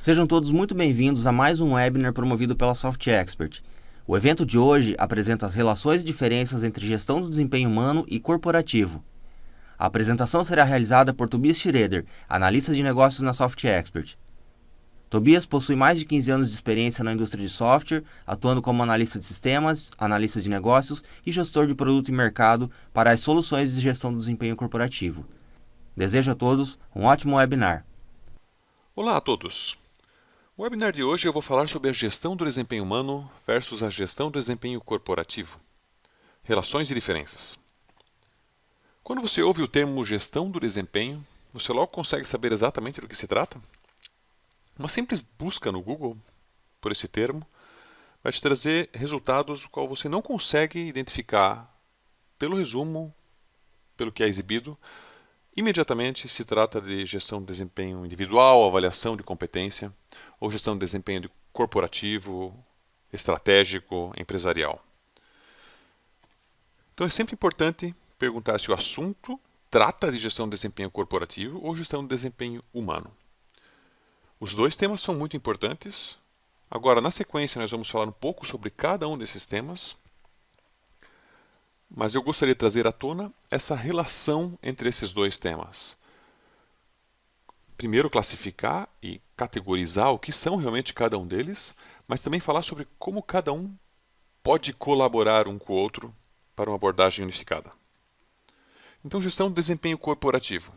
Sejam todos muito bem-vindos a mais um webinar promovido pela SoftExpert. O evento de hoje apresenta as relações e diferenças entre gestão do desempenho humano e corporativo. A apresentação será realizada por Tobias Schroeder, analista de negócios na SoftExpert. Tobias possui mais de 15 anos de experiência na indústria de software, atuando como analista de sistemas, analista de negócios e gestor de produto e mercado para as soluções de gestão do desempenho corporativo. Desejo a todos um ótimo webinar. Olá a todos! No webinar de hoje eu vou falar sobre a gestão do desempenho humano versus a gestão do desempenho corporativo. Relações e diferenças. Quando você ouve o termo gestão do desempenho, você logo consegue saber exatamente do que se trata? Uma simples busca no Google por esse termo vai te trazer resultados o qual você não consegue identificar pelo resumo, pelo que é exibido. Imediatamente se trata de gestão de desempenho individual, avaliação de competência, ou gestão de desempenho corporativo, estratégico, empresarial. Então é sempre importante perguntar se o assunto trata de gestão de desempenho corporativo ou gestão de desempenho humano. Os dois temas são muito importantes. Agora, na sequência, nós vamos falar um pouco sobre cada um desses temas. Mas eu gostaria de trazer à tona essa relação entre esses dois temas. Primeiro, classificar e categorizar o que são realmente cada um deles, mas também falar sobre como cada um pode colaborar um com o outro para uma abordagem unificada. Então, gestão do desempenho corporativo.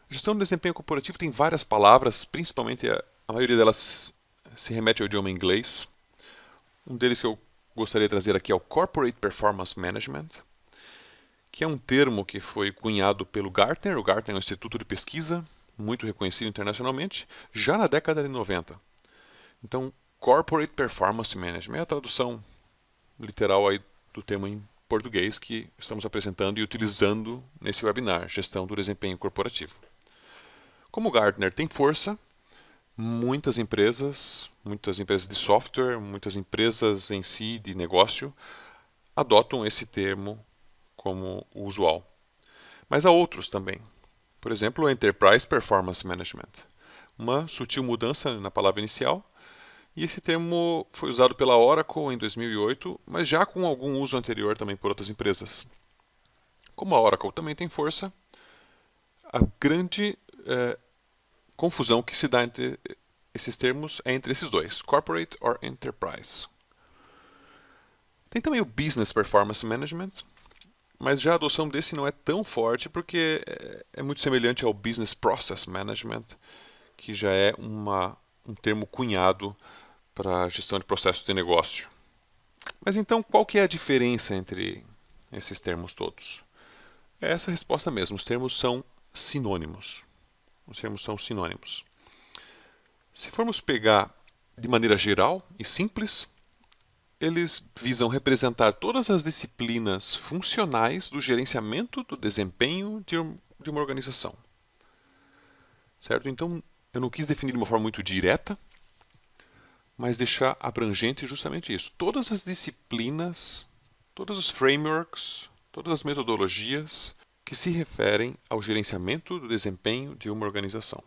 Gestão do desempenho corporativo tem várias palavras, principalmente a maioria delas se remete ao idioma inglês. Um deles que eu gostaria de trazer aqui é o Corporate Performance Management, que é um termo que foi cunhado pelo Gartner. O Gartner é um instituto de pesquisa muito reconhecido internacionalmente, já na década de 90. Então, Corporate Performance Management é a tradução literal aí do termo em português que estamos apresentando e utilizando nesse webinar, gestão do desempenho corporativo. Como o Gartner tem força, muitas empresas de software, muitas empresas em si de negócio adotam esse termo como usual. Mas há outros também. Por exemplo, o Enterprise Performance Management. Uma sutil mudança na palavra inicial. E esse termo foi usado pela Oracle em 2008, mas já com algum uso anterior também por outras empresas. Como a Oracle também tem força, a grande confusão que se dá entre esses termos é entre esses dois, Corporate or Enterprise. Tem também o Business Performance Management, mas já a adoção desse não é tão forte porque é muito semelhante ao Business Process Management, que já é um termo cunhado para a gestão de processos de negócio. Mas então, qual que é a diferença entre esses termos todos? É essa a resposta mesmo, os termos são sinônimos. Os termos são sinônimos. Se formos pegar de maneira geral e simples, eles visam representar todas as disciplinas funcionais do gerenciamento do desempenho de uma organização. Certo? Então, eu não quis definir de uma forma muito direta, mas deixar abrangente justamente isso. Todas as disciplinas, todos os frameworks, todas as metodologias que se referem ao gerenciamento do desempenho de uma organização.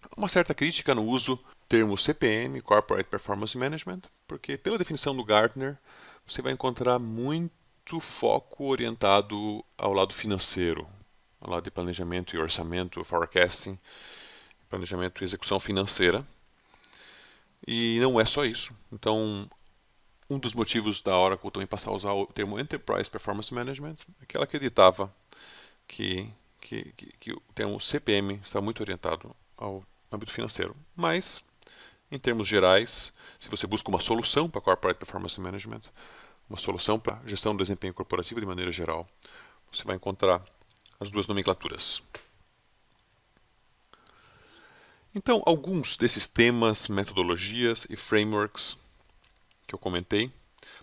Há uma certa crítica no uso do termo CPM, Corporate Performance Management, porque pela definição do Gartner, você vai encontrar muito foco orientado ao lado financeiro, ao lado de planejamento e orçamento, forecasting, planejamento e execução financeira. E não é só isso. Então, um dos motivos da Oracle também passar a usar o termo Enterprise Performance Management é que ela acreditava que o termo CPM está muito orientado ao âmbito financeiro. Mas, em termos gerais, se você busca uma solução para Corporate Performance Management, uma solução para gestão do desempenho corporativo de maneira geral, você vai encontrar as duas nomenclaturas. Então, alguns desses temas, metodologias e frameworks que eu comentei,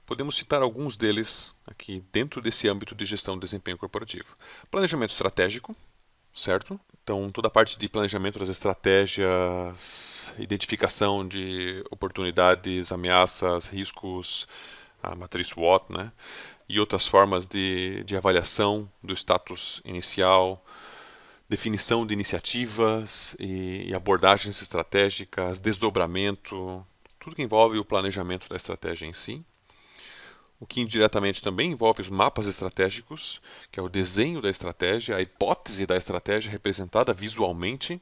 podemos citar alguns deles aqui dentro desse âmbito de gestão de desempenho corporativo. Planejamento estratégico, certo? Então, toda a parte de planejamento das estratégias, identificação de oportunidades, ameaças, riscos, a matriz SWOT, né? E outras formas de avaliação do status inicial, definição de iniciativas e abordagens estratégicas, desdobramento, tudo que envolve o planejamento da estratégia em si. O que indiretamente também envolve os mapas estratégicos, que é o desenho da estratégia, a hipótese da estratégia representada visualmente,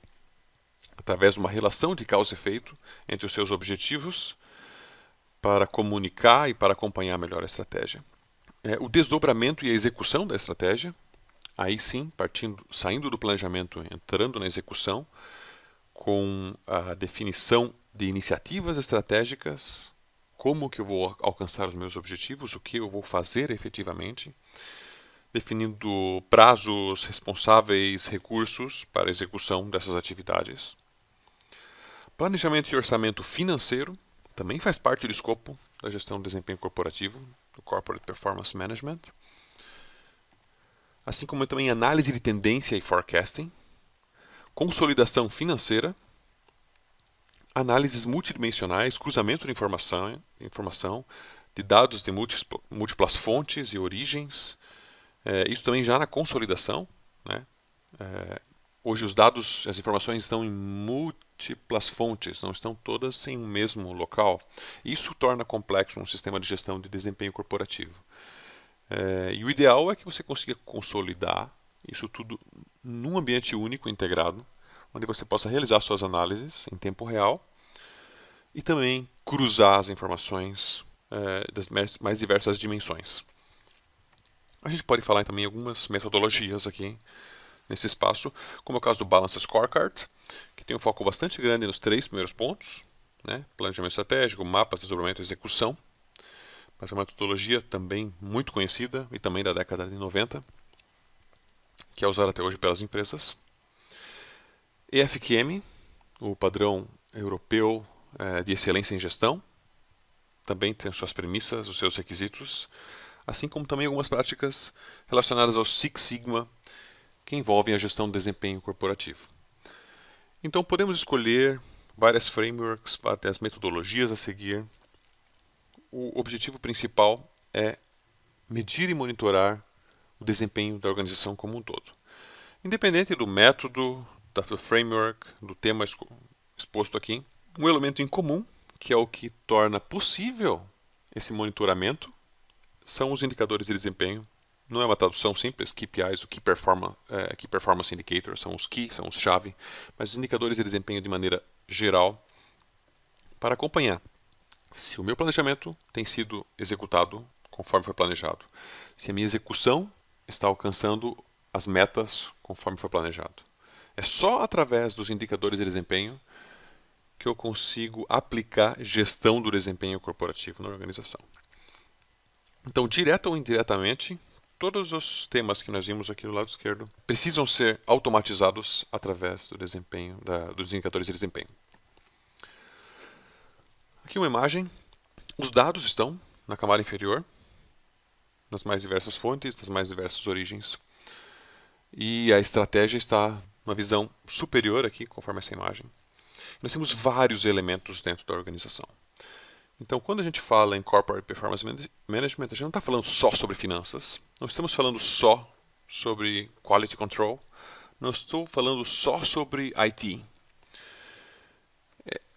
através de uma relação de causa e efeito entre os seus objetivos, para comunicar e para acompanhar melhor a estratégia. O desdobramento e a execução da estratégia, aí sim, saindo do planejamento, entrando na execução, com a definição de iniciativas estratégicas, como que eu vou alcançar os meus objetivos, o que eu vou fazer efetivamente, definindo prazos, responsáveis, recursos para a execução dessas atividades. Planejamento e orçamento financeiro também faz parte do escopo da gestão do desempenho corporativo, do Corporate Performance Management. Assim como também análise de tendência e forecasting, consolidação financeira, análises multidimensionais, cruzamento de informação de dados de múltiplas fontes e origens, isso também já na consolidação, né? Hoje os dados, as informações estão em múltiplas fontes, não estão todas em um mesmo local. Isso torna complexo um sistema de gestão de desempenho corporativo. E o ideal é que você consiga consolidar isso tudo num ambiente único, integrado, onde você possa realizar suas análises em tempo real e também cruzar as informações das mais diversas dimensões. A gente pode falar também em algumas metodologias aqui nesse espaço, como é o caso do Balance Scorecard, que tem um foco bastante grande nos 3 primeiros pontos, né? Planejamento estratégico, mapas, desdobramento e execução. Mas é uma metodologia também muito conhecida e também da década de 90, que é usada até hoje pelas empresas. EFQM, o padrão europeu de excelência em gestão, também tem suas premissas, os seus requisitos, assim como também algumas práticas relacionadas ao Six Sigma, que envolvem a gestão do desempenho corporativo. Então podemos escolher várias frameworks, várias metodologias a seguir. O objetivo principal é medir e monitorar o desempenho da organização como um todo. Independente do método, do framework, do tema exposto aqui, um elemento em comum, que é o que torna possível esse monitoramento, são os indicadores de desempenho. Não é uma tradução simples, KPIs, o Key Performance Indicators, são os chave, mas os indicadores de desempenho de maneira geral, para acompanhar se o meu planejamento tem sido executado conforme foi planejado, se a minha execução está alcançando as metas conforme foi planejado. É só através dos indicadores de desempenho que eu consigo aplicar gestão do desempenho corporativo na organização. Então, direta ou indiretamente, todos os temas que nós vimos aqui do lado esquerdo precisam ser automatizados através do desempenho, dos indicadores de desempenho. Aqui uma imagem. Os dados estão na camada inferior, nas mais diversas fontes, nas mais diversas origens. E a estratégia está numa visão superior aqui, conforme essa imagem. Nós temos vários elementos dentro da organização. Então, quando a gente fala em Corporate Performance Management, a gente não está falando só sobre finanças, não estamos falando só sobre Quality Control, não estou falando só sobre IT.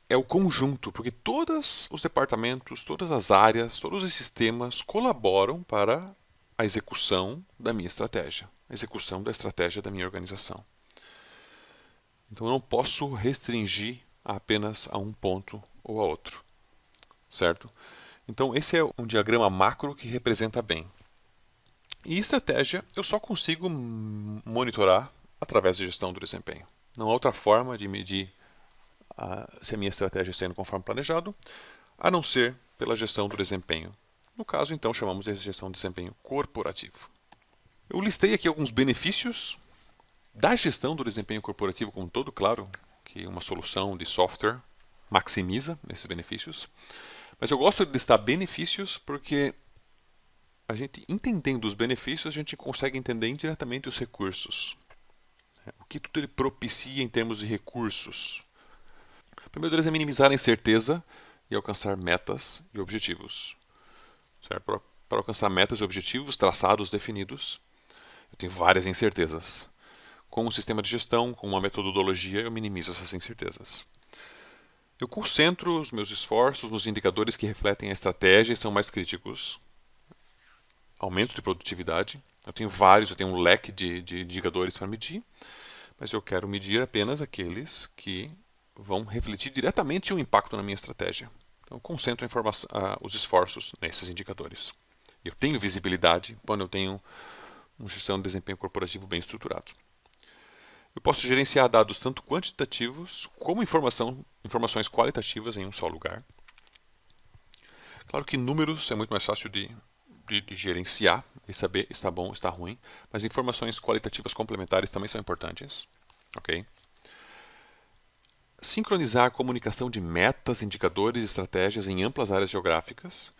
É o conjunto, porque todos os departamentos, todas as áreas, todos os sistemas colaboram para a execução da minha estratégia, a execução da estratégia da minha organização. Então, eu não posso restringir apenas a um ponto ou a outro. Certo? Então, esse é um diagrama macro que representa bem. E estratégia eu só consigo monitorar através da gestão do desempenho. Não há outra forma de medir se a minha estratégia está indo conforme planejado, a não ser pela gestão do desempenho. No caso, então, chamamos de gestão de desempenho corporativo. Eu listei aqui alguns benefícios da gestão do desempenho corporativo como um todo, claro que uma solução de software maximiza esses benefícios. Mas eu gosto de listar benefícios porque a gente, entendendo os benefícios, a gente consegue entender indiretamente os recursos. O que tudo ele propicia em termos de recursos. O primeiro deles é minimizar a incerteza e alcançar metas e objetivos. Certo? Para alcançar metas e objetivos traçados, definidos, eu tenho várias incertezas. com um sistema de gestão, com uma metodologia, eu minimizo essas incertezas. Eu concentro os meus esforços nos indicadores que refletem a estratégia e são mais críticos. Aumento de produtividade. Eu tenho um leque de indicadores para medir, mas eu quero medir apenas aqueles que vão refletir diretamente o impacto na minha estratégia. Então, eu concentro os esforços nesses indicadores. Eu tenho visibilidade quando eu tenho uma gestão de desempenho corporativo bem estruturado. Eu posso gerenciar dados tanto quantitativos como informações qualitativas em um só lugar. Claro que números é muito mais fácil de gerenciar e saber se está bom ou está ruim, mas informações qualitativas complementares também são importantes. Okay? Sincronizar a comunicação de metas, indicadores e estratégias em amplas áreas geográficas,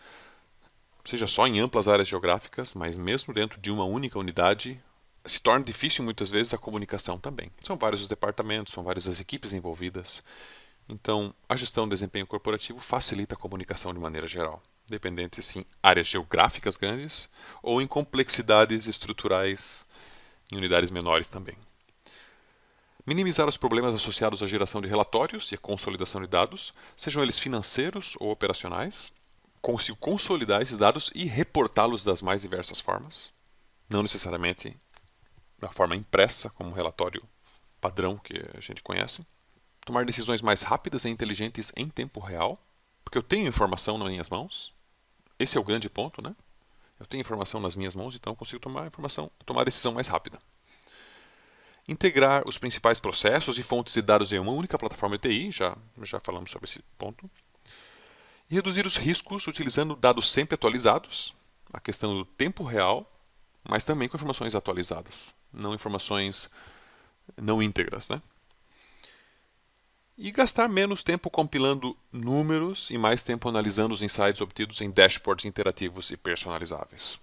seja só em amplas áreas geográficas, mas mesmo dentro de uma única unidade, se torna difícil muitas vezes a comunicação também. São vários os departamentos, são várias as equipes envolvidas. Então, a gestão do desempenho corporativo facilita a comunicação de maneira geral, dependente se em áreas geográficas grandes ou em complexidades estruturais em unidades menores também. Minimizar os problemas associados à geração de relatórios e à consolidação de dados, sejam eles financeiros ou operacionais. Consigo consolidar esses dados e reportá-los das mais diversas formas, não necessariamente da forma impressa, como um relatório padrão que a gente conhece. Tomar decisões mais rápidas e inteligentes em tempo real, porque eu tenho informação nas minhas mãos. Esse é o grande ponto, né? Eu tenho informação nas minhas mãos, então eu consigo tomar decisão mais rápida. Integrar os principais processos e fontes de dados em uma única plataforma de TI, já falamos sobre esse ponto. E reduzir os riscos utilizando dados sempre atualizados, a questão do tempo real, mas também com informações atualizadas, não informações não íntegras, né? E gastar menos tempo compilando números e mais tempo analisando os insights obtidos em dashboards interativos e personalizáveis.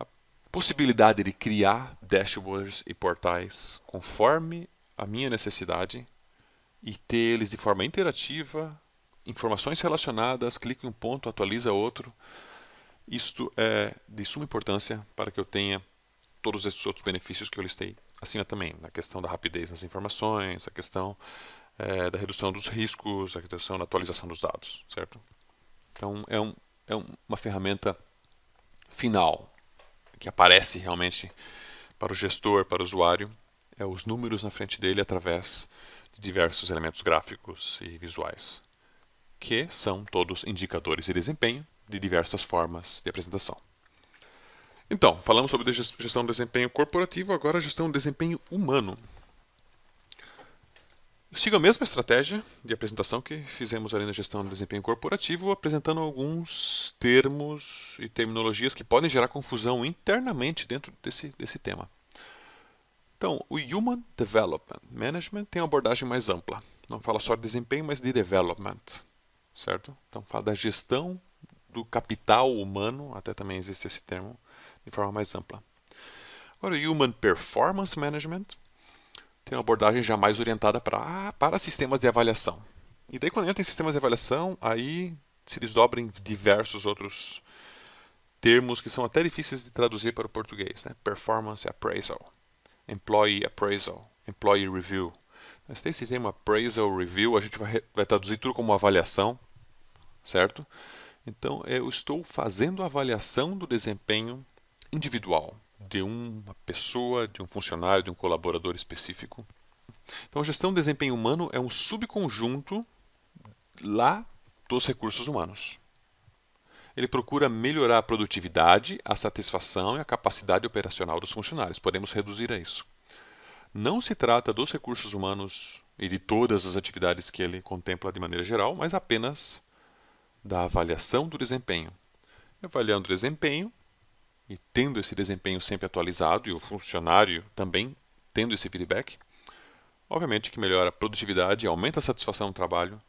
A possibilidade de criar dashboards e portais conforme a minha necessidade e ter eles de forma interativa, informações relacionadas, clica em um ponto, atualiza outro. Isto é de suma importância para que eu tenha todos esses outros benefícios que eu listei acima também, na questão da rapidez nas informações, a questão da redução dos riscos, a questão da atualização dos dados, certo? Então é uma ferramenta final que aparece realmente para o gestor, para o usuário, é os números na frente dele através de diversos elementos gráficos e visuais, que são todos indicadores de desempenho de diversas formas de apresentação. Então, falamos sobre gestão de desempenho corporativo, agora a gestão de desempenho humano. Eu sigo a mesma estratégia de apresentação que fizemos ali na gestão de desempenho corporativo, apresentando alguns termos e terminologias que podem gerar confusão internamente dentro desse tema. Então, o Human Development Management tem uma abordagem mais ampla. Não fala só de desempenho, mas de development, certo? Então, fala da gestão do capital humano, até também existe esse termo, de forma mais ampla. Agora, o Human Performance Management tem uma abordagem já mais orientada para sistemas de avaliação. E daí, quando entra em sistemas de avaliação, aí se desdobra em diversos outros termos que são até difíceis de traduzir para o português, né? Performance Appraisal, Employee Appraisal, Employee Review. Mas tem esse termo Appraisal Review, a gente vai traduzir tudo como avaliação, certo? Então, eu estou fazendo a avaliação do desempenho individual de uma pessoa, de um funcionário, de um colaborador específico. Então, a gestão do desempenho humano é um subconjunto lá dos recursos humanos. Ele procura melhorar a produtividade, a satisfação e a capacidade operacional dos funcionários. Podemos reduzir a isso. Não se trata dos recursos humanos e de todas as atividades que ele contempla de maneira geral, mas apenas da avaliação do desempenho. Avaliando o desempenho e tendo esse desempenho sempre atualizado e o funcionário também tendo esse feedback, obviamente que melhora a produtividade, aumenta a satisfação do trabalho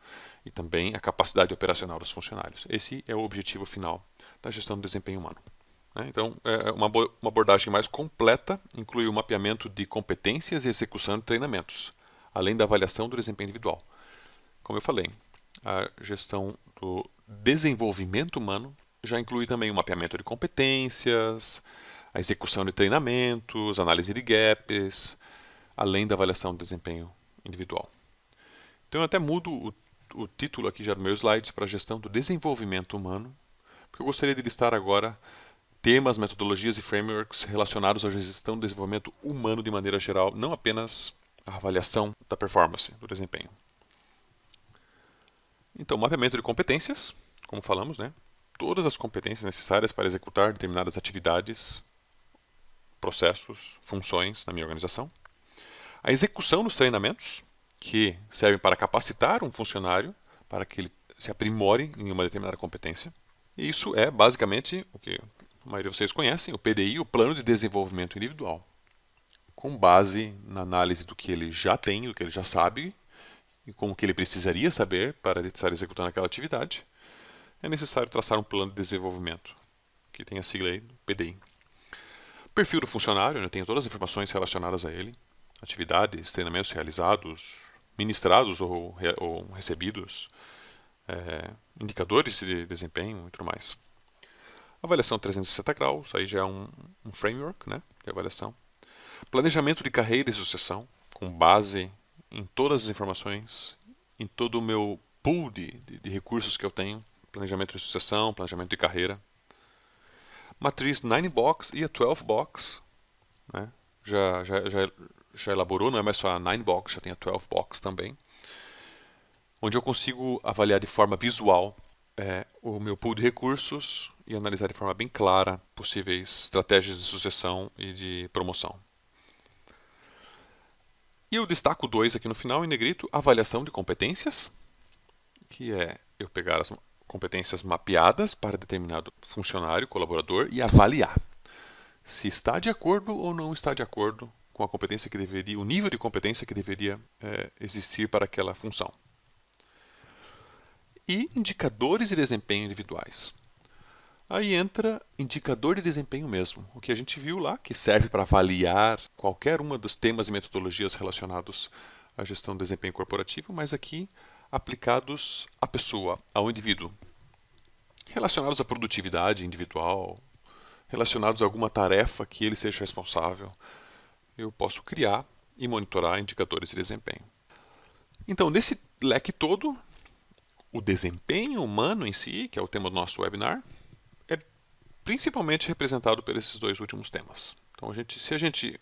e também a capacidade operacional dos funcionários. Esse é o objetivo final da gestão do desempenho humano. Então, uma abordagem mais completa inclui o mapeamento de competências e execução de treinamentos, além da avaliação do desempenho individual. Como eu falei, a gestão do desenvolvimento humano já inclui também o mapeamento de competências, a execução de treinamentos, análise de gaps, além da avaliação de desempenho individual. Então eu até mudo o título aqui já do meu slide para gestão do desenvolvimento humano, porque eu gostaria de listar agora temas, metodologias e frameworks relacionados à gestão do desenvolvimento humano de maneira geral, não apenas a avaliação da performance, do desempenho. Então, mapeamento de competências, como falamos, né? Todas as competências necessárias para executar determinadas atividades, processos, funções na minha organização. A execução dos treinamentos, que servem para capacitar um funcionário para que ele se aprimore em uma determinada competência. E isso é basicamente o que a maioria de vocês conhecem, o PDI, o Plano de Desenvolvimento Individual, com base na análise do que ele já tem, do que ele já sabe, e como que ele precisaria saber para estar executando aquela atividade. É necessário traçar um plano de desenvolvimento, que tem a sigla aí, PDI. Perfil do funcionário, eu tenho todas as informações relacionadas a ele, atividades, treinamentos realizados, ministrados ou recebidos, indicadores de desempenho e tudo mais. Avaliação 360 graus, aí já é um framework, né, de avaliação. Planejamento de carreira e sucessão, com base em todas as informações, em todo o meu pool de recursos que eu tenho. Planejamento de sucessão, planejamento de carreira. Matriz 9-box e a 12-box, né? Já elaborou, não é mais só a 9-box, já tem a 12-box também, onde eu consigo avaliar de forma visual o meu pool de recursos e analisar de forma bem clara possíveis estratégias de sucessão e de promoção. E eu destaco 2 aqui no final, em negrito, avaliação de competências, que é eu pegar as competências mapeadas para determinado funcionário, colaborador, e avaliar se está de acordo ou não está de acordo com a competência que deveria, o nível de competência que deveria existir para aquela função. E indicadores de desempenho individuais. Aí entra indicador de desempenho mesmo, o que a gente viu lá, que serve para avaliar qualquer uma dos temas e metodologias relacionados à gestão do desempenho corporativo, mas aqui aplicados à pessoa, ao indivíduo. Relacionados à produtividade individual, relacionados a alguma tarefa que ele seja responsável, eu posso criar e monitorar indicadores de desempenho. Então, nesse leque todo, o desempenho humano em si, que é o tema do nosso webinar, é principalmente representado por esses 2 últimos temas. Então, se a gente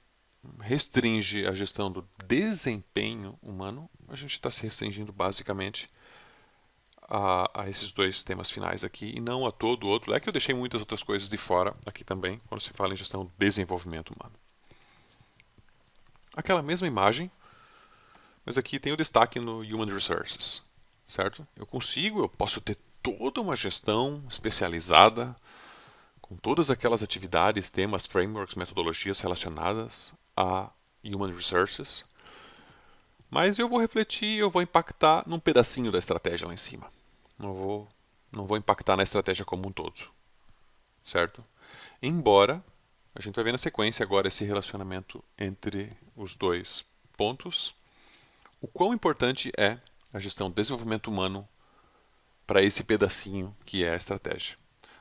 restringe a gestão do desempenho humano, a gente está se restringindo basicamente a esses 2 temas finais aqui e não a todo o outro leque. Eu deixei muitas outras coisas de fora aqui também, quando se fala em gestão do desenvolvimento humano. Aquela mesma imagem, mas aqui tem o destaque no Human Resources, certo? Eu posso ter toda uma gestão especializada com todas aquelas atividades, temas, frameworks, metodologias relacionadas a Human Resources, mas eu vou refletir, eu vou impactar num pedacinho da estratégia lá em cima. Não vou impactar na estratégia como um todo, certo? Embora a gente vai ver na sequência agora esse relacionamento entre os 2 pontos, o quão importante é a gestão do desenvolvimento humano para esse pedacinho que é a estratégia.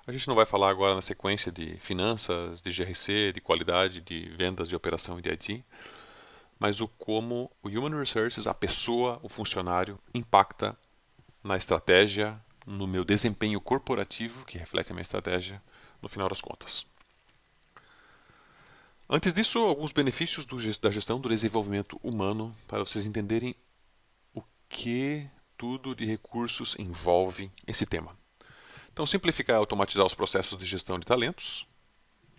A gente não vai falar agora na sequência de finanças, de GRC, de qualidade, de vendas, de operação e de IT, mas como o Human Resources, a pessoa, o funcionário, impacta na estratégia, no meu desempenho corporativo, que reflete a minha estratégia, no final das contas. Antes disso, alguns benefícios da gestão do desenvolvimento humano, para vocês entenderem o que tudo de recursos envolve esse tema. Então, simplificar e automatizar os processos de gestão de talentos,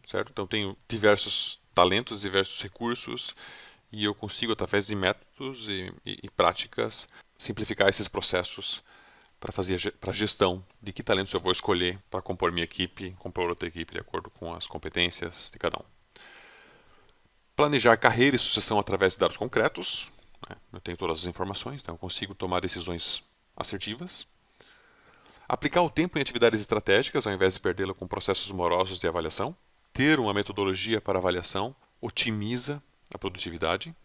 certo? Então, tenho diversos talentos, diversos recursos, e eu consigo, através de métodos e práticas, simplificar esses processos para a gestão de que talentos eu vou escolher para compor minha equipe, compor outra equipe de acordo com as competências de cada um. Planejar carreira e sucessão através de dados concretos. Eu tenho todas as informações, então eu consigo tomar decisões assertivas. Aplicar o tempo em atividades estratégicas, ao invés de perdê-lo com processos morosos de avaliação. Ter uma metodologia para avaliação otimiza a produtividade.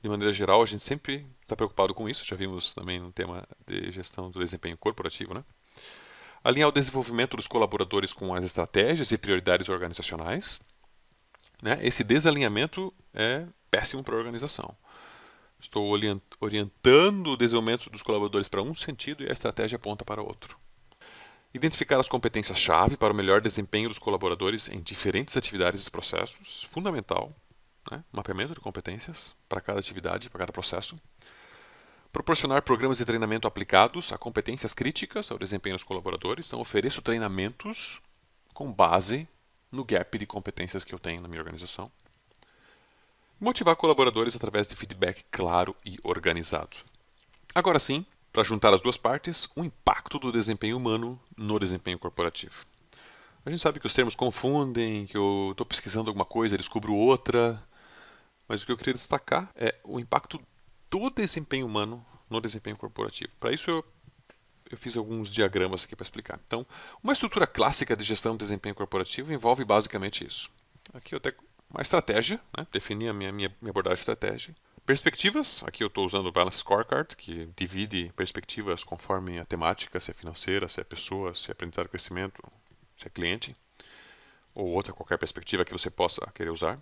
De maneira geral, a gente sempre está preocupado com isso. Já vimos também no tema de gestão do desempenho corporativo. Alinhar o desenvolvimento dos colaboradores com as estratégias e prioridades organizacionais. né? Esse desalinhamento é péssimo para a organização. Estou orientando o desenvolvimento dos colaboradores para um sentido e a estratégia aponta para outro. Identificar as competências-chave para o melhor desempenho dos colaboradores em diferentes atividades e processos, fundamental, né? Mapeamento de competências para cada atividade, para cada processo. Proporcionar programas de treinamento aplicados a competências críticas ao desempenho dos colaboradores. Então, ofereço treinamentos com base no gap de competências que eu tenho na minha organização. Motivar colaboradores através de feedback claro e organizado. Agora sim, para juntar as duas partes, o impacto do desempenho humano no desempenho corporativo. A gente sabe que os termos confundem, que eu estou pesquisando alguma coisa e descubro outra, mas o que eu queria destacar é o impacto do desempenho humano no desempenho corporativo. Para isso eu fiz alguns diagramas aqui para explicar. Então, uma estrutura clássica de gestão de desempenho corporativo envolve basicamente isso. Aqui eu tenho uma estratégia, né? Definir a minha abordagem de estratégia. Perspectivas, aqui eu estou usando o Balance Scorecard, que divide perspectivas conforme a temática, se é financeira, se é pessoa, se é aprendizado e crescimento, se é cliente, ou outra qualquer perspectiva que você possa querer usar.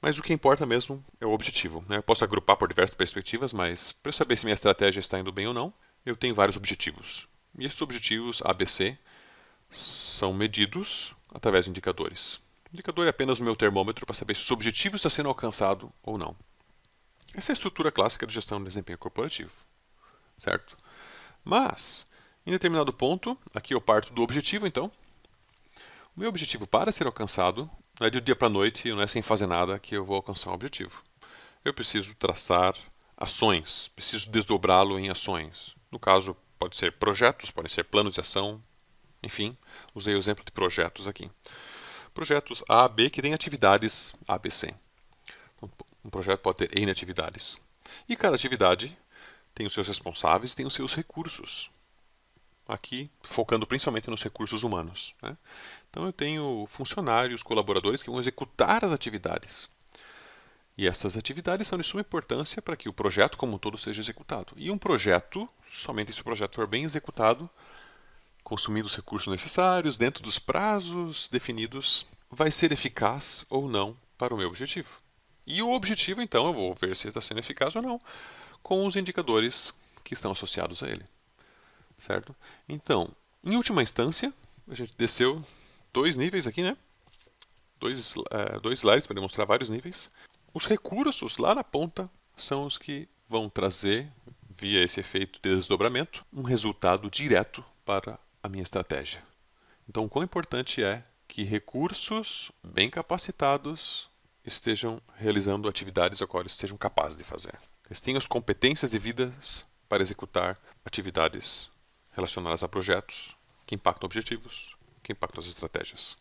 Mas o que importa mesmo é o objetivo, né? Eu posso agrupar por diversas perspectivas, mas para eu saber se minha estratégia está indo bem ou não, eu tenho vários objetivos. E esses objetivos, ABC, são medidos através de indicadores. O indicador é apenas o meu termômetro para saber se o objetivo está sendo alcançado ou não. Essa é a estrutura clássica de gestão de desempenho corporativo, certo? Mas, em determinado ponto, aqui eu parto do objetivo, então. O meu objetivo para ser alcançado não é de dia para a noite, não é sem fazer nada que eu vou alcançar um objetivo. Eu preciso traçar ações, preciso desdobrá-lo em ações. No caso, pode ser projetos, podem ser planos de ação, enfim, usei o exemplo de projetos aqui. Projetos A, B que têm atividades A, B, C. Um projeto pode ter N atividades. E cada atividade tem os seus responsáveis, tem os seus recursos. Aqui, focando principalmente nos recursos humanos, né? Então eu tenho funcionários, colaboradores que vão executar as atividades. E essas atividades são de suma importância para que o projeto como um todo seja executado. E um projeto, somente se o projeto for bem executado, consumindo os recursos necessários, dentro dos prazos definidos, vai ser eficaz ou não para o meu objetivo. E o objetivo, então, eu vou ver se está sendo eficaz ou não, com os indicadores que estão associados a ele. Certo? Então, em última instância, a gente desceu 2 níveis aqui, né? Dois slides para demonstrar vários níveis. Os recursos lá na ponta são os que vão trazer, via esse efeito de desdobramento, um resultado direto para a minha estratégia. Então, o quão importante é que recursos bem capacitados estejam realizando atividades a qual eles sejam capazes de fazer. Eles tenham as competências devidas para executar atividades relacionadas a projetos que impactam objetivos, que impactam as estratégias.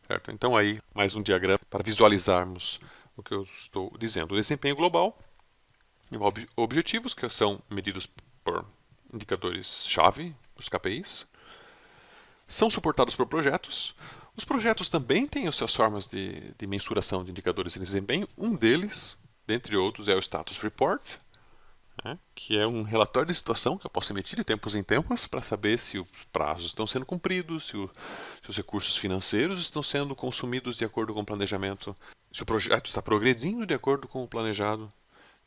Certo? Então aí, mais um diagrama para visualizarmos o que eu estou dizendo. O desempenho global envolve objetivos que são medidos por indicadores-chave, os KPIs. São suportados por projetos. Os projetos também têm as suas formas de mensuração de indicadores de desempenho. Um deles, dentre outros, é o Status Report, que é um relatório de situação que eu posso emitir de tempos em tempos para saber se os prazos estão sendo cumpridos, se os recursos financeiros estão sendo consumidos de acordo com o planejamento, se o projeto está progredindo de acordo com o planejado.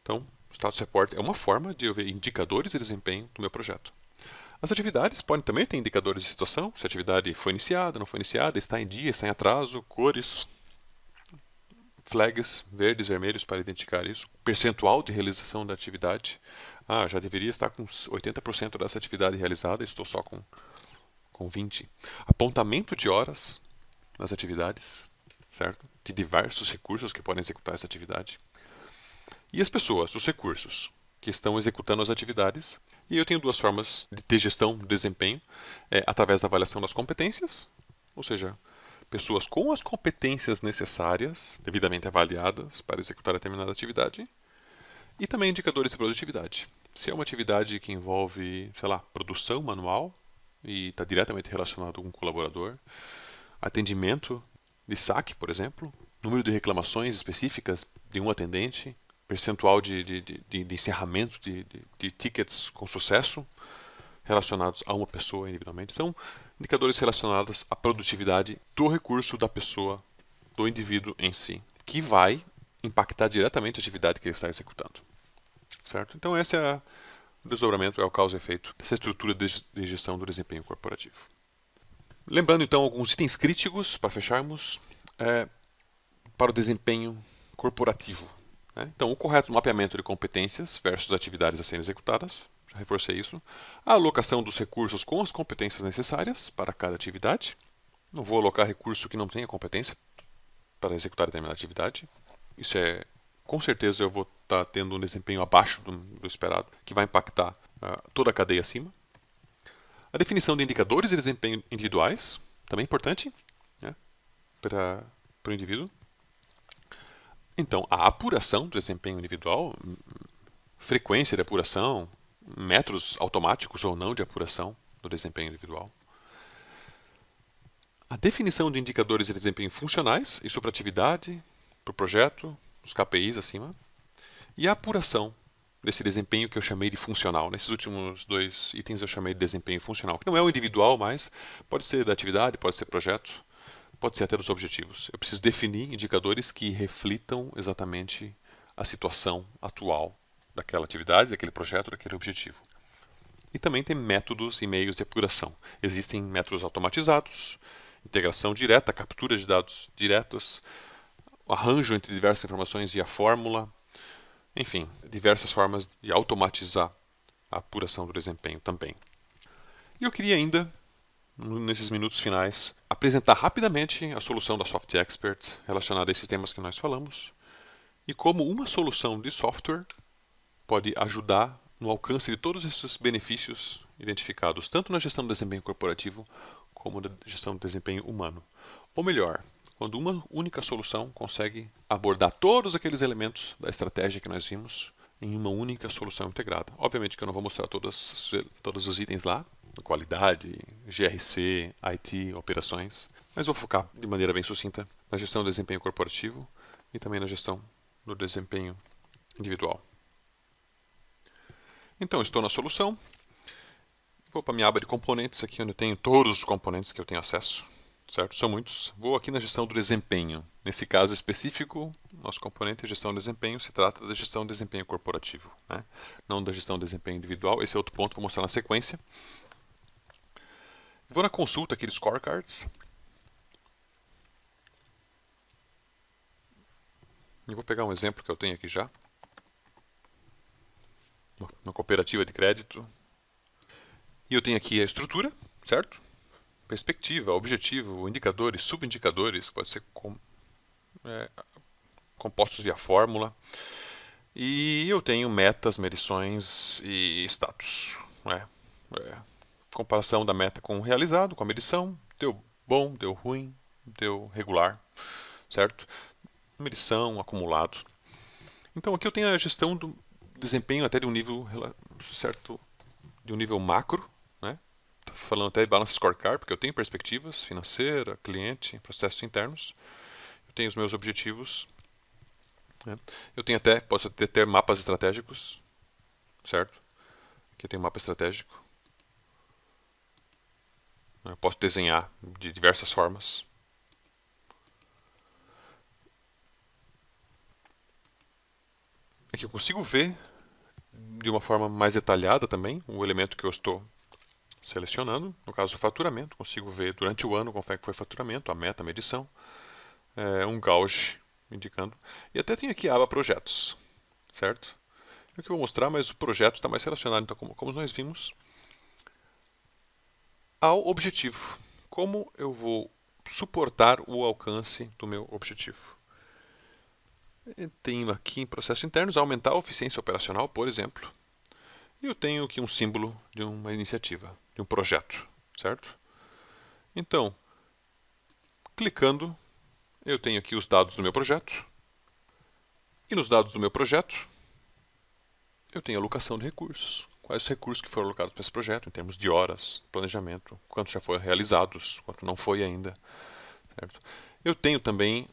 Então, o Status Report é uma forma de eu ver indicadores de desempenho do meu projeto. As atividades podem também ter indicadores de situação, se a atividade foi iniciada, não foi iniciada, está em dia, está em atraso, cores, flags verdes, vermelhos para identificar isso. Percentual de realização da atividade. Já deveria estar com 80% dessa atividade realizada, estou só com 20%. Apontamento de horas nas atividades, certo? De diversos recursos que podem executar essa atividade. E as pessoas, os recursos, que estão executando as atividades. E eu tenho 2 formas de ter gestão do desempenho. Através da avaliação das competências, ou seja, pessoas com as competências necessárias, devidamente avaliadas para executar determinada atividade, e também indicadores de produtividade. Se é uma atividade que envolve, produção manual e está diretamente relacionado com um colaborador, atendimento de saque, por exemplo, número de reclamações específicas de um atendente, percentual de encerramento de tickets com sucesso relacionados a uma pessoa individualmente. São indicadores relacionados à produtividade do recurso da pessoa, do indivíduo em si, que vai impactar diretamente a atividade que ele está executando. Certo? Então esse é o desdobramento, é o causa e efeito dessa estrutura de gestão do desempenho corporativo. Lembrando então alguns itens críticos para fecharmos para o desempenho corporativo. Né? Então o correto mapeamento de competências versus atividades a serem executadas, já reforcei isso. A alocação dos recursos com as competências necessárias para cada atividade. Não vou alocar recurso que não tenha competência para executar determinada atividade. Isso com certeza eu vou estar tendo um desempenho abaixo do esperado, que vai impactar toda a cadeia acima. A definição de indicadores de desempenho individuais, também importante, né, para o indivíduo. Então, a apuração do desempenho individual, frequência de apuração, métodos automáticos ou não de apuração do desempenho individual. A definição de indicadores de desempenho funcionais, isso para a atividade, para o projeto, os KPIs acima. E a apuração desse desempenho que eu chamei de funcional. Nesses últimos 2 itens eu chamei de desempenho funcional, que não é o individual, mas pode ser da atividade, pode ser projeto, pode ser até dos objetivos. Eu preciso definir indicadores que reflitam exatamente a situação atual daquela atividade, daquele projeto, daquele objetivo. E também tem métodos e meios de apuração. Existem métodos automatizados, integração direta, captura de dados diretos, arranjo entre diversas informações via fórmula, enfim, diversas formas de automatizar a apuração do desempenho também. E eu queria ainda, nesses minutos finais, apresentar rapidamente a solução da Soft Expert relacionada a esses temas que nós falamos e como uma solução de software pode ajudar no alcance de todos esses benefícios identificados, tanto na gestão do desempenho corporativo como na gestão do desempenho humano. Ou melhor, quando uma única solução consegue abordar todos aqueles elementos da estratégia que nós vimos em uma única solução integrada. Obviamente que eu não vou mostrar todos os itens lá, qualidade, GRC, IT, operações, mas vou focar de maneira bem sucinta na gestão do desempenho corporativo e também na gestão do desempenho individual. Então, estou na solução. Vou para a minha aba de componentes aqui, onde eu tenho todos os componentes que eu tenho acesso. Certo? São muitos. Vou aqui na gestão do desempenho. Nesse caso específico, nosso componente é gestão do desempenho. Se trata da gestão do desempenho corporativo, né? Não da gestão do desempenho individual. Esse é outro ponto que vou mostrar na sequência. Vou na consulta aqui de scorecards. E vou pegar um exemplo que eu tenho aqui já. Uma cooperativa de crédito. E eu tenho aqui a estrutura, certo? Perspectiva, objetivo, indicadores, subindicadores, pode ser compostos via fórmula. E eu tenho metas, medições e status. Né? Comparação da meta com o realizado, com a medição. Deu bom, deu ruim, deu regular, certo? Medição, acumulado. Então aqui eu tenho a gestão do desempenho até de um nível certo, de um nível macro, né? Tô falando até de balance scorecard, porque eu tenho perspectivas financeira, cliente, processos internos. Eu tenho os meus objetivos. Né? Eu tenho posso ter mapas estratégicos, certo? Aqui eu tenho um mapa estratégico. Eu posso desenhar de diversas formas. Aqui eu consigo ver de uma forma mais detalhada também o elemento que eu estou selecionando. No caso, o faturamento. Consigo ver durante o ano como é que foi o faturamento, a meta, a medição. Um gauge indicando. E até tem aqui a aba projetos, certo? É o que eu vou mostrar, mas o projeto está mais relacionado, então, como nós vimos, ao objetivo. Como eu vou suportar o alcance do meu objetivo. Tenho aqui em processos internos aumentar a eficiência operacional, por exemplo. E eu tenho aqui um símbolo de uma iniciativa, de um projeto, certo? Então, clicando, eu tenho aqui os dados do meu projeto. E nos dados do meu projeto, eu tenho a alocação de recursos. Quais os recursos que foram alocados para esse projeto, em termos de horas, planejamento, quanto já foram realizados, quanto não foi ainda. Certo? Eu tenho também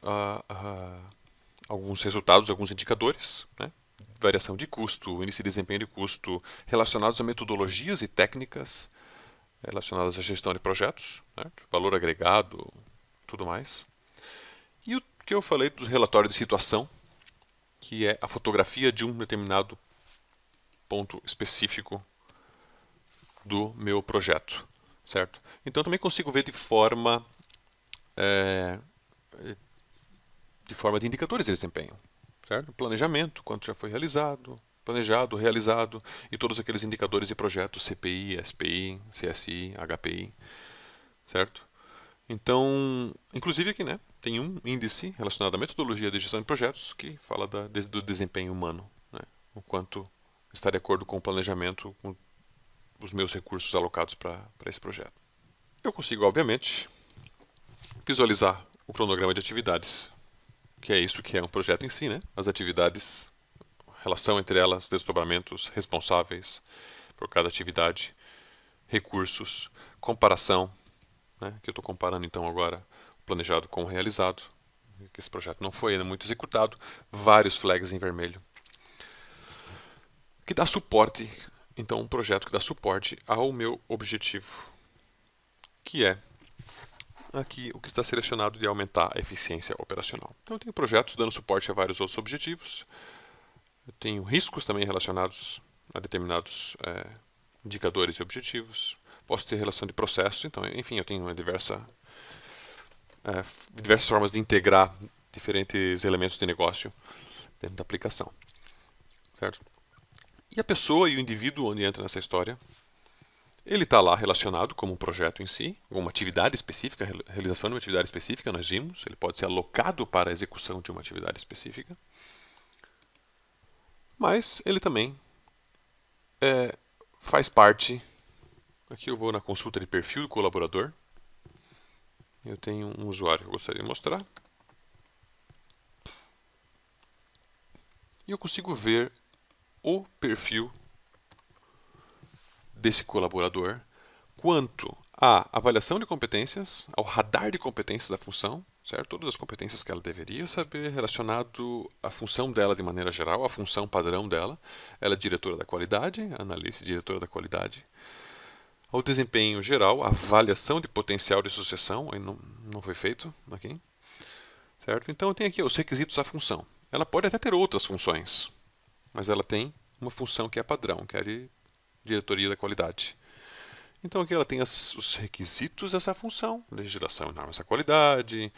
alguns resultados, alguns indicadores, né? Variação de custo, índice de desempenho de custo, relacionados a metodologias e técnicas relacionadas à gestão de projetos, certo? Valor agregado, tudo mais. E o porque eu falei do relatório de situação, que é a fotografia de um determinado ponto específico do meu projeto, certo? Então também consigo ver de forma de indicadores de desempenho, certo? Planejamento, quanto já foi realizado, planejado, realizado, e todos aqueles indicadores de projeto, CPI, SPI, CSI, HPI, certo? Então, inclusive aqui, né, tem um índice relacionado à metodologia de gestão de projetos que fala do desempenho humano, né, o quanto está de acordo com o planejamento, com os meus recursos alocados para esse projeto. Eu consigo, obviamente, visualizar o cronograma de atividades, que é isso que é um projeto em si, né? As atividades, relação entre elas, desdobramentos, responsáveis por cada atividade, recursos, comparação, né? Que eu estou comparando então agora o planejado com o realizado, que esse projeto não foi ainda muito executado, vários flags em vermelho. Que dá suporte, então um projeto que dá suporte ao meu objetivo, que é aqui o que está selecionado de aumentar a eficiência operacional. Então eu tenho projetos dando suporte a vários outros objetivos. Eu tenho riscos também relacionados a determinados indicadores e objetivos. Posso ter relação de processos. Então, enfim, eu tenho diversas formas de integrar diferentes elementos de negócio dentro da aplicação. Certo? E a pessoa e o indivíduo onde entra nessa história, ele está lá relacionado como um projeto em si, uma atividade específica, realização de uma atividade específica, nós vimos. Ele pode ser alocado para a execução de uma atividade específica. Mas ele também faz parte. Aqui eu vou na consulta de perfil do colaborador. Eu tenho um usuário que eu gostaria de mostrar. E eu consigo ver o perfil desse colaborador quanto à avaliação de competências, ao radar de competências da função, certo? Todas as competências que ela deveria saber relacionado à função dela de maneira geral, à função padrão dela. Ela é diretora da qualidade, analista e diretora da qualidade. Ao desempenho geral, a avaliação de potencial de sucessão, aí não foi feito aqui, certo? Então eu tenho aqui os requisitos da função. Ela pode até ter outras funções, mas ela tem uma função que é padrão, que é de diretoria da qualidade. Então aqui ela tem os requisitos dessa função: legislação e normas da qualidade,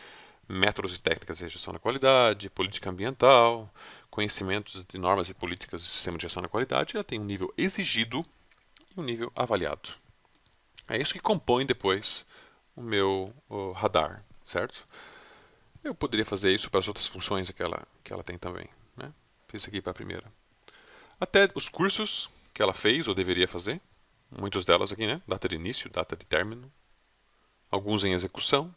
métodos e técnicas de gestão da qualidade, política ambiental, conhecimentos de normas e políticas do sistema de gestão da qualidade. Ela tem um nível exigido e um nível avaliado. É isso que compõe depois o meu radar, certo? Eu poderia fazer isso para as outras funções que ela tem também, né? Fiz aqui para a primeira. Até os cursos que ela fez ou deveria fazer, muitas delas aqui, né? Data de início, data de término, alguns em execução,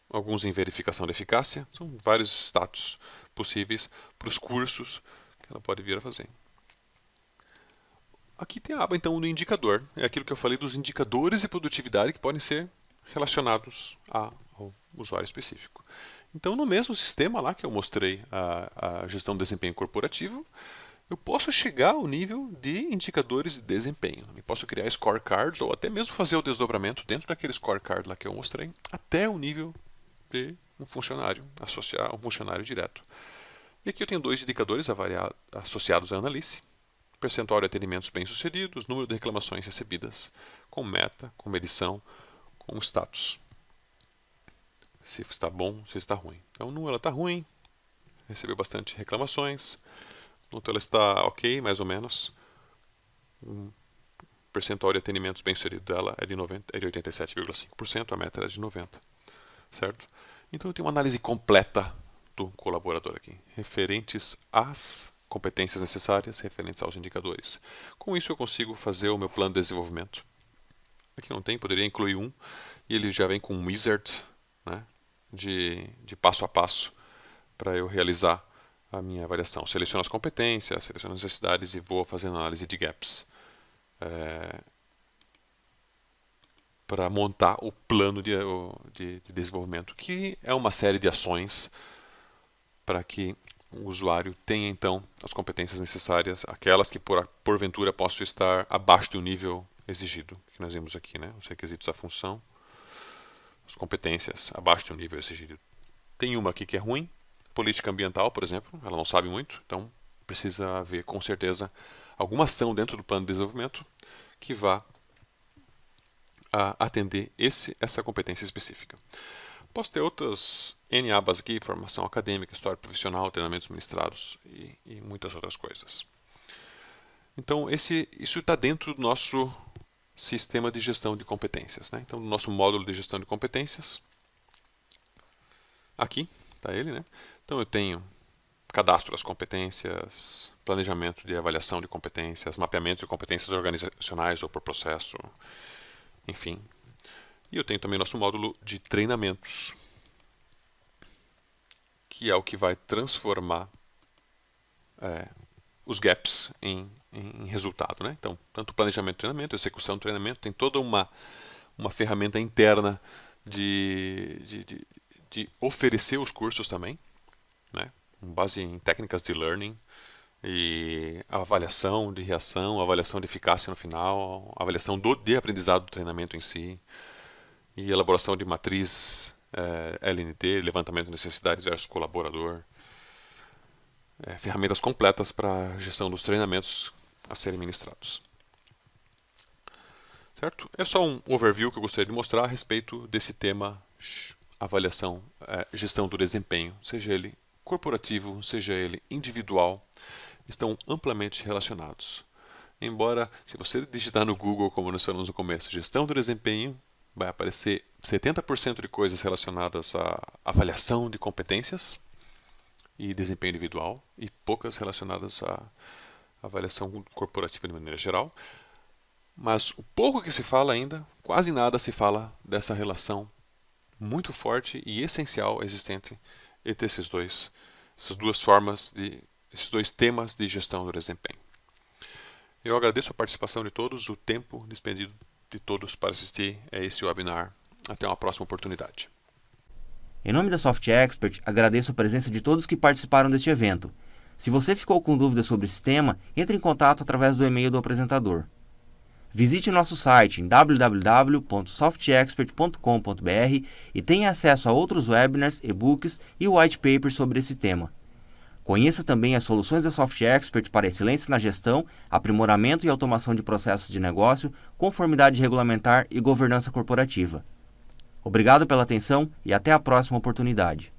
alguns em verificação de eficácia. São vários status possíveis para os cursos que ela pode vir a fazer. Aqui tem a aba então do indicador, é aquilo que eu falei dos indicadores de produtividade que podem ser relacionados ao usuário específico. Então no mesmo sistema lá que eu mostrei a gestão de desempenho corporativo, eu posso chegar ao nível de indicadores de desempenho. Eu posso criar scorecards ou até mesmo fazer o desdobramento dentro daquele scorecard lá que eu mostrei, até o nível de um funcionário, associar um funcionário direto. E aqui eu tenho dois indicadores associados à análise: percentual de atendimentos bem-sucedidos, número de reclamações recebidas, com meta, com medição, com status. Se está bom, se está ruim. Então, no ela está ruim, recebeu bastante reclamações. No ela está ok, mais ou menos. O percentual de atendimentos bem-sucedidos dela é de 87,5%, a meta era de 90%. Certo? Então, eu tenho uma análise completa do colaborador aqui, referentes às competências necessárias, referentes aos indicadores. Com isso, eu consigo fazer o meu plano de desenvolvimento. Aqui não tem, poderia incluir um, e ele já vem com um wizard, né, de passo a passo para eu realizar a minha avaliação. Seleciono as competências, seleciono as necessidades e vou fazendo análise de gaps para montar o plano de desenvolvimento, que é uma série de ações para que o usuário tenha então as competências necessárias, aquelas que porventura possam estar abaixo do nível exigido, que nós vimos aqui, né? Os requisitos da função, as competências abaixo do nível exigido Tem uma aqui que é ruim, política ambiental, por exemplo, ela não sabe muito, então precisa haver com certeza alguma ação dentro do plano de desenvolvimento que vá atender essa competência específica. Posso ter outras N abas aqui, formação acadêmica, história profissional, treinamentos ministrados e muitas outras coisas. Então, isso está dentro do nosso sistema de gestão de competências, né? Então, no nosso módulo de gestão de competências, aqui está ele, né? Então, eu tenho cadastro das competências, planejamento de avaliação de competências, mapeamento de competências organizacionais ou por processo, enfim. E eu tenho também nosso módulo de treinamentos, que é o que vai transformar os gaps em resultado, né? Então, tanto planejamento de treinamento, execução de treinamento, tem toda uma ferramenta interna de oferecer os cursos também, né? Com base em técnicas de learning e avaliação de reação, avaliação de eficácia no final, avaliação de aprendizado do treinamento em si, e elaboração de matriz LNT, levantamento de necessidades versus colaborador. Ferramentas completas para a gestão dos treinamentos a serem ministrados. Certo? É só um overview que eu gostaria de mostrar a respeito desse tema avaliação, gestão do desempenho, seja ele corporativo, seja ele individual, estão amplamente relacionados. Embora, se você digitar no Google, como nós falamos no começo, gestão do desempenho, vai aparecer 70% de coisas relacionadas à avaliação de competências e desempenho individual e poucas relacionadas à avaliação corporativa de maneira geral. Mas o pouco que se fala ainda, quase nada se fala dessa relação muito forte e essencial existente entre esses dois temas de gestão do desempenho. Eu agradeço a participação de todos, o tempo despendido de todos para assistir a esse webinar. Até uma próxima oportunidade. Em nome da Soft Expert, agradeço a presença de todos que participaram deste evento. Se você ficou com dúvidas sobre esse tema, entre em contato através do e-mail do apresentador. Visite nosso site em www.softexpert.com.br e tenha acesso a outros webinars, e-books e white papers sobre esse tema. Conheça também as soluções da Soft Expert para excelência na gestão, aprimoramento e automação de processos de negócio, conformidade regulamentar e governança corporativa. Obrigado pela atenção e até a próxima oportunidade.